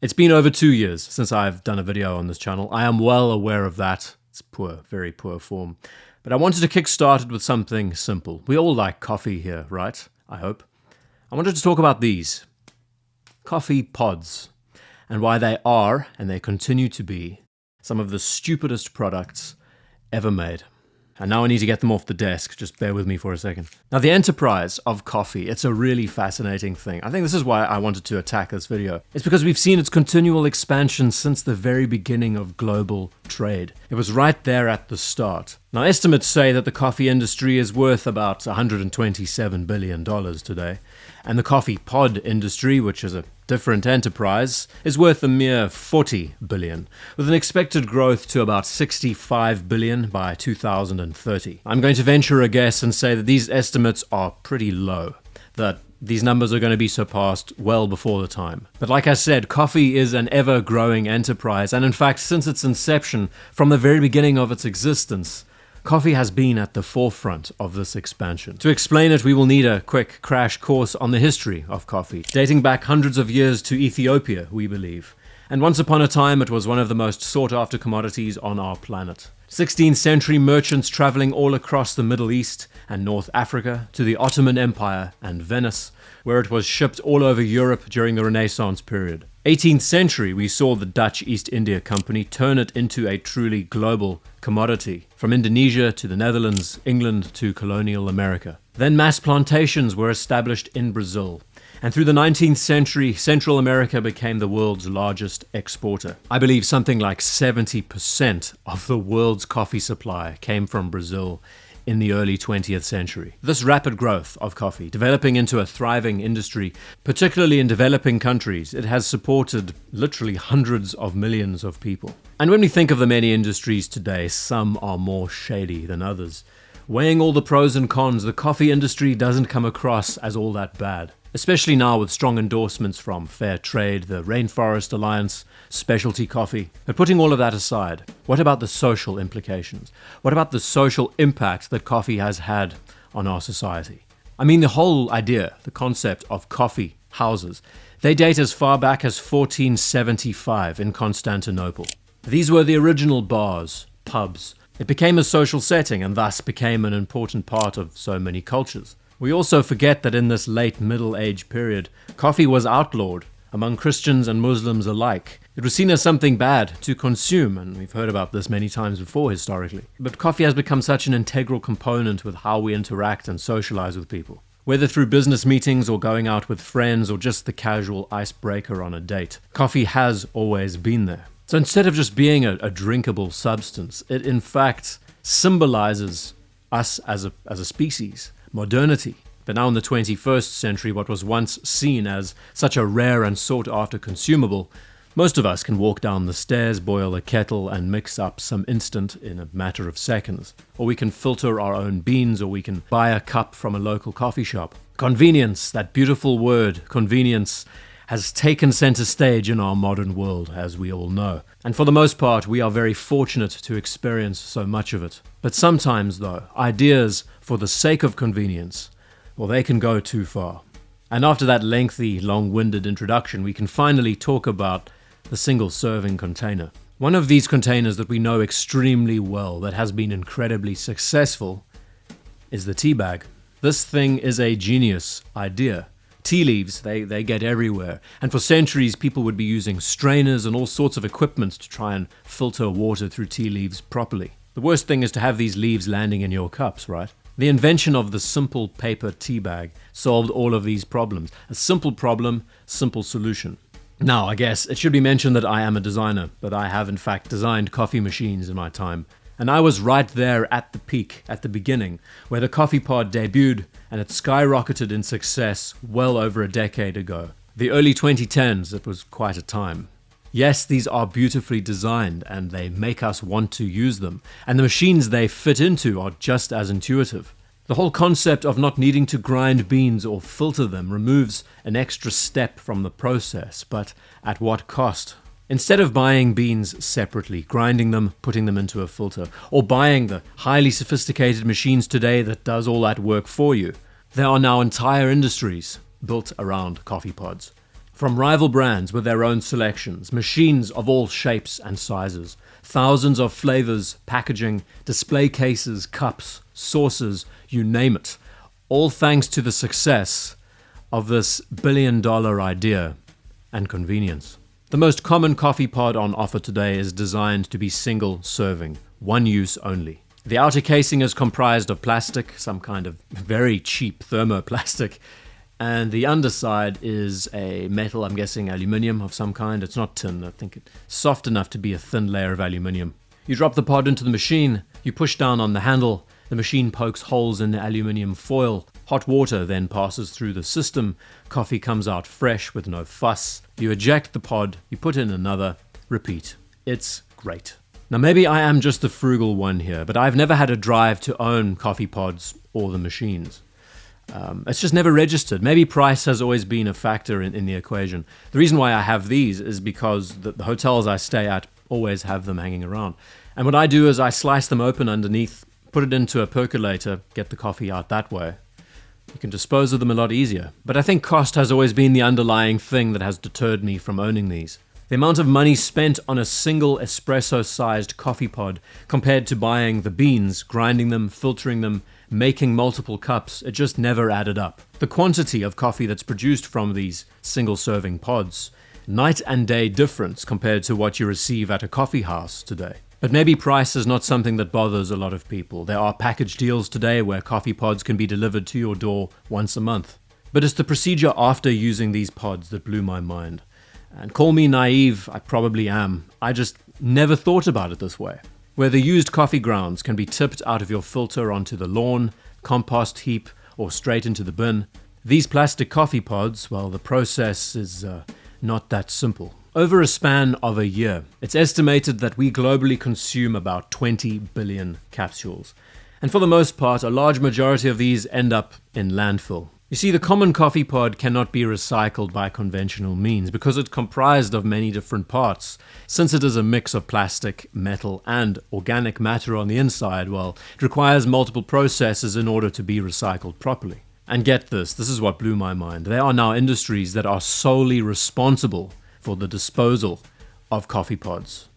It's been over 2 years since I've done a video on this channel. I am well aware of that. It's poor, very poor form. But I wanted to kickstart it with something simple. We all like coffee here, right? I hope. I wanted to talk about these. Coffee pods. And why they are, and they continue to be, some of the stupidest products ever made. And now I need to get them off the desk. Just bear with me for a second. Now, the enterprise of coffee, it's a really fascinating thing. I think this is why I wanted to attack this video. It's because we've seen its continual expansion since the very beginning of global trade. It was right there at the start. Now, estimates say that the coffee industry is worth about $127 billion today. And the coffee pod industry, which is a different enterprise, is worth a mere $40 billion, with an expected growth to about $65 billion by 2030. I'm going to venture a guess and say that these estimates are pretty low, that these numbers are going to be surpassed well before the time. But like I said, coffee is an ever-growing enterprise, and in fact, since its inception, from the very beginning of its existence, coffee has been at the forefront of this expansion. To explain it, we will need a quick crash course on the history of coffee, dating back hundreds of years to Ethiopia, we believe. And once upon a time, it was one of the most sought-after commodities on our planet. 16th century merchants traveling all across the Middle East and North Africa to the Ottoman Empire and Venice, where it was shipped all over Europe during the Renaissance period. 18th century, we saw the Dutch East India Company turn it into a truly global commodity, from Indonesia to the Netherlands, England to colonial America. Then mass plantations were established in Brazil, and through the 19th century, Central America became the world's largest exporter. I believe something like 70% of the world's coffee supply came from Brazil in the early 20th century. This rapid growth of coffee, developing into a thriving industry, particularly in developing countries, it has supported literally hundreds of millions of people. And when we think of the many industries today, some are more shady than others. Weighing all the pros and cons, the coffee industry doesn't come across as all that bad. Especially now with strong endorsements from Fair Trade, the Rainforest Alliance, specialty coffee. But putting all of that aside, what about the social implications? What about the social impact that coffee has had on our society? I mean, the whole idea, the concept of coffee houses, they date as far back as 1475 in Constantinople. These were the original bars, pubs. It became a social setting and thus became an important part of so many cultures. We also forget that in this late Middle Age period, coffee was outlawed among Christians and Muslims alike. It was seen as something bad to consume, and we've heard about this many times before historically. But coffee has become such an integral component with how we interact and socialize with people. Whether through business meetings or going out with friends or just the casual icebreaker on a date, coffee has always been there. So instead of just being a drinkable substance, it in fact symbolizes us as a species. Modernity. But now in the 21st century, what was once seen as such a rare and sought-after consumable, most of us can walk down the stairs, boil a kettle, and mix up some instant in a matter of seconds. Or we can filter our own beans, or we can buy a cup from a local coffee shop. Convenience, that beautiful word, convenience, has taken center stage in our modern world, as we all know. And for the most part, we are very fortunate to experience so much of it. But sometimes, though, ideas for the sake of convenience, well, they can go too far. And after that lengthy, long-winded introduction, we can finally talk about the single-serving container. One of these containers that we know extremely well, that has been incredibly successful, is the tea bag. This thing is a genius idea. Tea leaves, they get everywhere. And for centuries, people would be using strainers and all sorts of equipment to try and filter water through tea leaves properly. The worst thing is to have these leaves landing in your cups, right? The invention of the simple paper tea bag solved all of these problems. A simple problem, simple solution. Now, I guess it should be mentioned that I am a designer, but I have in fact designed coffee machines in my time. And I was right there at the peak, at the beginning, where the coffee pod debuted and it skyrocketed in success well over a decade ago. The early 2010s, it was quite a time. Yes, these are beautifully designed and they make us want to use them. And the machines they fit into are just as intuitive. The whole concept of not needing to grind beans or filter them removes an extra step from the process, but at what cost? Instead of buying beans separately, grinding them, putting them into a filter, or buying the highly sophisticated machines today that does all that work for you, there are now entire industries built around coffee pods. From rival brands with their own selections, machines of all shapes and sizes, thousands of flavors, packaging, display cases, cups, sauces, you name it. All thanks to the success of this billion-dollar idea and convenience. The most common coffee pod on offer today is designed to be single-serving, one use only. The outer casing is comprised of plastic, some kind of very cheap thermoplastic, and the underside is a metal, I'm guessing aluminium of some kind. It's not tin, I think it's soft enough to be a thin layer of aluminium. You drop the pod into the machine, you push down on the handle, the machine pokes holes in the aluminium foil. Hot water then passes through the system. Coffee comes out fresh with no fuss. You eject the pod, you put in another, repeat. It's great. Now maybe I am just the frugal one here, but I've never had a drive to own coffee pods or the machines. It's just never registered. Maybe price has always been a factor in the equation. The reason why I have these is because the hotels I stay at always have them hanging around. And what I do is I slice them open underneath, put it into a percolator, get the coffee out that way. You can dispose of them a lot easier. But I think cost has always been the underlying thing that has deterred me from owning these. The amount of money spent on a single espresso-sized coffee pod compared to buying the beans, grinding them, filtering them, making multiple cups, it just never added up. The quantity of coffee that's produced from these single-serving pods, night and day difference compared to what you receive at a coffee house today. But maybe price is not something that bothers a lot of people. There are package deals today where coffee pods can be delivered to your door once a month. But it's the procedure after using these pods that blew my mind. And call me naive, I probably am. I just never thought about it this way. Where the used coffee grounds can be tipped out of your filter onto the lawn, compost heap, or straight into the bin. These plastic coffee pods, well, the process is not that simple. Over a span of a year, it's estimated that we globally consume about 20 billion capsules. And for the most part, a large majority of these end up in landfill. You see, the common coffee pod cannot be recycled by conventional means because it's comprised of many different parts. Since it is a mix of plastic, metal, and organic matter on the inside, well, it requires multiple processes in order to be recycled properly. And get this is what blew my mind. There are now industries that are solely responsible for the disposal of coffee pods.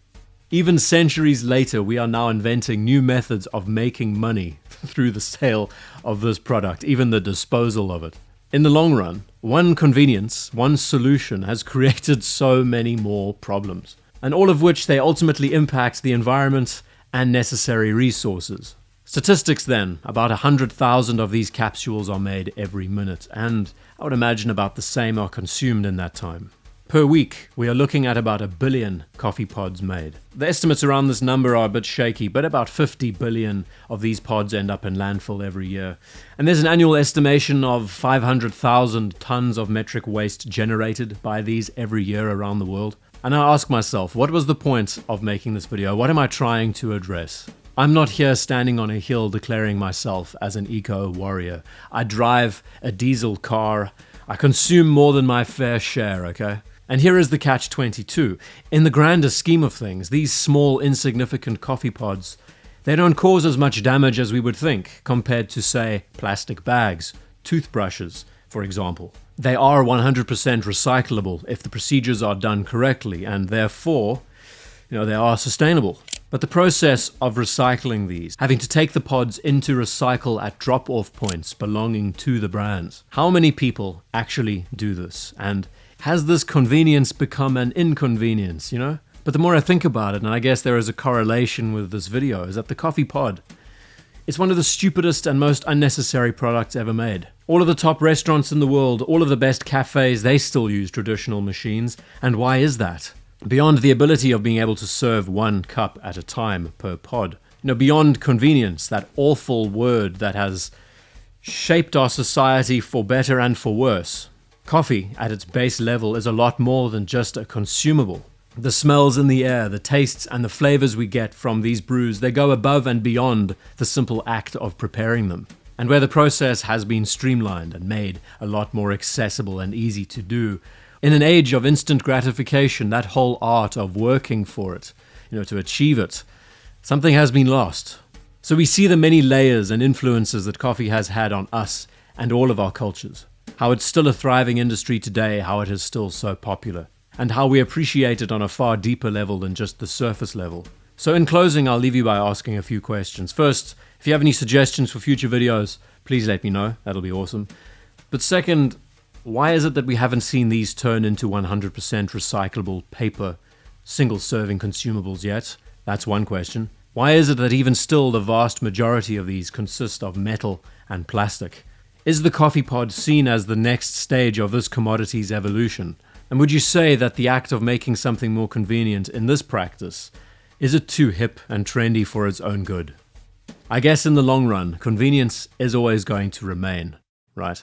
Even centuries later, we are now inventing new methods of making money through the sale of this product, even the disposal of it. In the long run, one convenience, one solution has created so many more problems, and all of which they ultimately impact the environment and necessary resources. Statistics then, about 100,000 of these capsules are made every minute, and I would imagine about the same are consumed in that time. Per week, we are looking at about 1 billion coffee pods made. The estimates around this number are a bit shaky, but about 50 billion of these pods end up in landfill every year. And there's an annual estimation of 500,000 tons of metric waste generated by these every year around the world. And I ask myself, what was the point of making this video? What am I trying to address? I'm not here standing on a hill declaring myself as an eco-warrior. I drive a diesel car. I consume more than my fair share, okay? And here is the catch-22. In the grander scheme of things, these small, insignificant coffee pods, they don't cause as much damage as we would think, compared to, say, plastic bags, toothbrushes, for example. They are 100% recyclable if the procedures are done correctly, and therefore, they are sustainable. But the process of recycling these, having to take the pods into recycle at drop-off points belonging to the brands, how many people actually do this? And has this convenience become an inconvenience, But the more I think about it, and I guess there is a correlation with this video, is that the coffee pod, it's one of the stupidest and most unnecessary products ever made. All of the top restaurants in the world, all of the best cafes, they still use traditional machines. And why is that? Beyond the ability of being able to serve one cup at a time per pod. Beyond convenience, that awful word that has shaped our society for better and for worse. Coffee, at its base level, is a lot more than just a consumable. The smells in the air, the tastes and the flavors we get from these brews, they go above and beyond the simple act of preparing them. And where the process has been streamlined and made a lot more accessible and easy to do, in an age of instant gratification, that whole art of working for it, to achieve it, something has been lost. So we see the many layers and influences that coffee has had on us and all of our cultures. how it's still a thriving industry today, how it is still so popular, and how we appreciate it on a far deeper level than just the surface level. So in closing, I'll leave you by asking a few questions. First, if you have any suggestions for future videos, please let me know. That'll be awesome. But second, why is it that we haven't seen these turn into 100% recyclable paper, single-serving consumables yet? That's one question. Why is it that even still the vast majority of these consist of metal and plastic? Is the coffee pod seen as the next stage of this commodity's evolution? And would you say that the act of making something more convenient in this practice, is it too hip and trendy for its own good? I guess in the long run, convenience is always going to remain, right?